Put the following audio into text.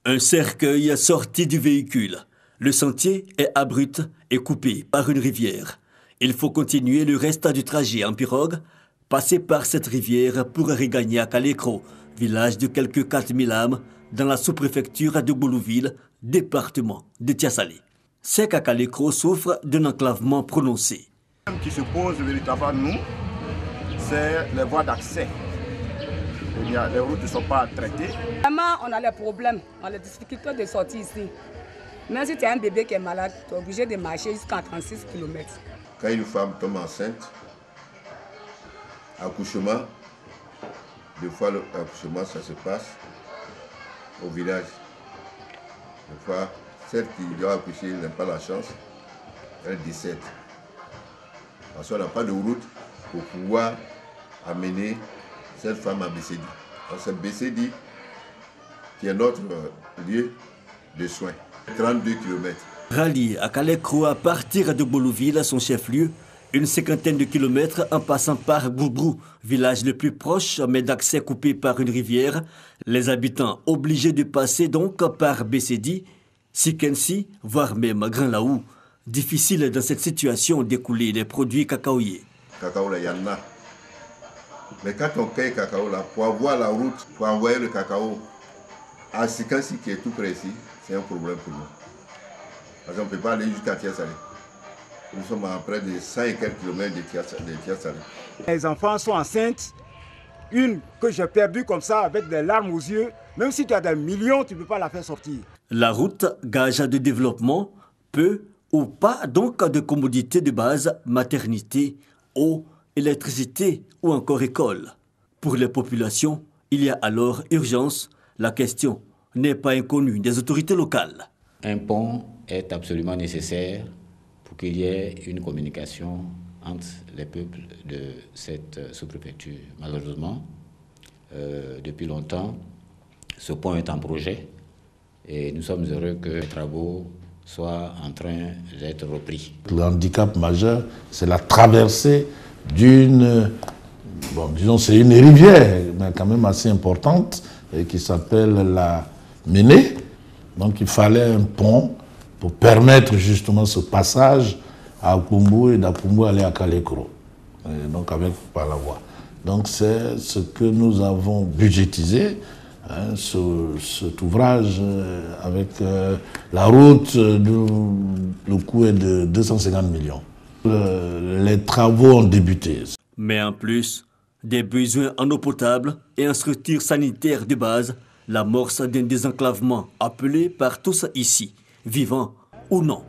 Un cercueil sorti du véhicule. Le sentier est abrupt et coupé par une rivière. Il faut continuer le reste du trajet en pirogue, passer par cette rivière pour regagner à Kalékro, village de quelques 4000 âmes dans la sous-préfecture de Goulouville, département de Tiassalé. C'est qu'à Kalékro souffre d'un enclavement prononcé. Ce qui se pose véritablement, nous, c'est les voies d'accès. Les routes ne sont pas traitées. Vraiment, on a les problèmes, on a les difficultés de sortir ici. Même si tu as un bébé qui est malade, tu es obligé de marcher jusqu'à 36 km. Quand une femme tombe enceinte, accouchement, des fois l'accouchement ça se passe au village. Des fois, celle qui doit accoucher n'a pas la chance, elle décède. Parce qu'on n'a pas de route pour pouvoir amener cette femme à Bessedi. C'est Bessedi qui est notre lieu de soins. 32 km. Rallié à Kalékro à partir de Goulouville, son chef-lieu, une cinquantaine de kilomètres en passant par Goubrou, village le plus proche mais d'accès coupé par une rivière. Les habitants obligés de passer donc par Bessedi, Sikensi, voire même Grand Laou. Difficile dans cette situation d'écouler les produits cacaoyers. Cacao, il y en a. Mais quand on cueille cacao là, pour avoir la route, pour envoyer le cacao à Sikensi qui est tout près ici, c'est un problème pour nous. Parce qu'on ne peut pas aller jusqu'à Tiassalé. Nous sommes à près de 100 et quelques kilomètres de Tiassalé. Les enfants sont enceintes. Une que j'ai perdue comme ça avec des larmes aux yeux. Même si tu as des millions, tu ne peux pas la faire sortir. La route, gage de développement, peu ou pas donc de commodités de base, maternité, eau, électricité ou encore école. Pour les populations, il y a alors urgence. La question n'est pas inconnue des autorités locales. Un pont est absolument nécessaire pour qu'il y ait une communication entre les peuples de cette sous-préfecture. Malheureusement, depuis longtemps, ce pont est en projet et nous sommes heureux que les travaux soient en train d'être repris. Le handicap majeur, c'est la traversée d'une, disons c'est une rivière, mais quand même assez importante, et qui s'appelle la Méné. Donc il fallait un pont pour permettre justement ce passage à Akoumou et d'Akoumou aller à Kalékro, donc par la voie. Donc c'est ce que nous avons budgétisé, cet ouvrage avec la route, le coût est de 250 millions. Les travaux ont débuté. Mais en plus des besoins en eau potable et en structure sanitaire de base, l'amorce d'un désenclavement appelé par tous ici, vivants ou non.